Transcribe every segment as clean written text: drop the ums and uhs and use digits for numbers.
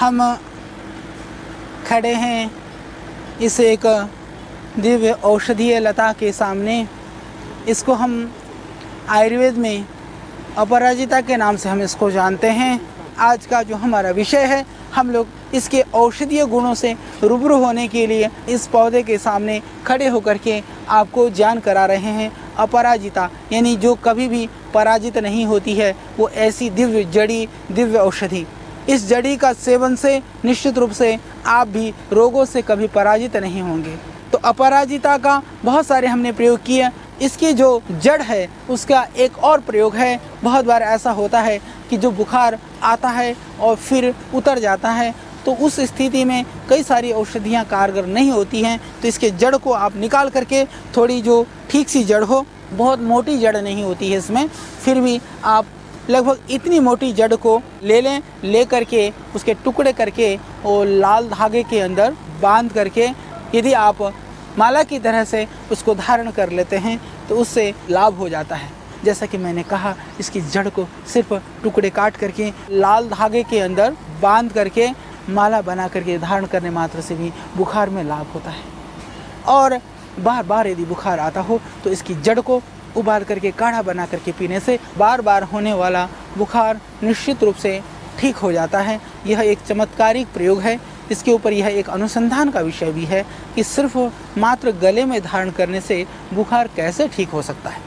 हम खड़े हैं इस एक दिव्य औषधीय लता के सामने। इसको हम आयुर्वेद में अपराजिता के नाम से हम इसको जानते हैं। आज का जो हमारा विषय है, हम लोग इसके औषधीय गुणों से रूबरू होने के लिए इस पौधे के सामने खड़े होकर के आपको ज्ञान करा रहे हैं। अपराजिता यानी जो कभी भी पराजित नहीं होती है, वो ऐसी दिव्य जड़ी, दिव्य औषधि। इस जड़ी का सेवन से निश्चित रूप से आप भी रोगों से कभी पराजित नहीं होंगे। तो अपराजिता का बहुत सारे हमने प्रयोग किए। इसकी जो जड़ है उसका एक और प्रयोग है। बहुत बार ऐसा होता है कि जो बुखार आता है और फिर उतर जाता है, तो उस स्थिति में कई सारी औषधियाँ कारगर नहीं होती हैं। तो इसके जड़ को आप निकाल करके, थोड़ी जो ठीक सी जड़ हो, बहुत मोटी जड़ नहीं होती है इसमें, फिर भी आप लगभग इतनी मोटी जड़ को ले लें। ले करके उसके टुकड़े करके और लाल धागे के अंदर बांध करके यदि आप माला की तरह से उसको धारण कर लेते हैं तो उससे लाभ हो जाता है। जैसा कि मैंने कहा, इसकी जड़ को सिर्फ टुकड़े काट करके लाल धागे के अंदर बांध करके माला बना करके धारण करने मात्र से भी बुखार में लाभ होता है। और बार बार यदि बुखार आता हो तो इसकी जड़ को उबाल करके काढ़ा बना करके पीने से बार बार होने वाला बुखार निश्चित रूप से ठीक हो जाता है। यह एक चमत्कारिक प्रयोग है। इसके ऊपर यह एक अनुसंधान का विषय भी है कि सिर्फ मात्र गले में धारण करने से बुखार कैसे ठीक हो सकता है।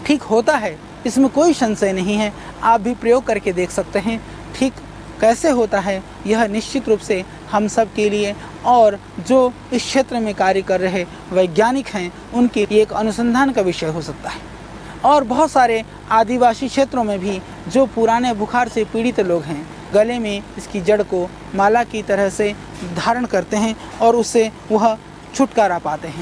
ठीक होता है, इसमें कोई संशय नहीं है। आप भी प्रयोग करके देख सकते हैं ठीक कैसे होता है। यह निश्चित रूप से हम सब के लिए और जो इस क्षेत्र में कार्य कर रहे वैज्ञानिक हैं उनके लिए एक अनुसंधान का विषय हो सकता है। और बहुत सारे आदिवासी क्षेत्रों में भी जो पुराने बुखार से पीड़ित लोग हैं, गले में इसकी जड़ को माला की तरह से धारण करते हैं और उससे वह छुटकारा पाते हैं।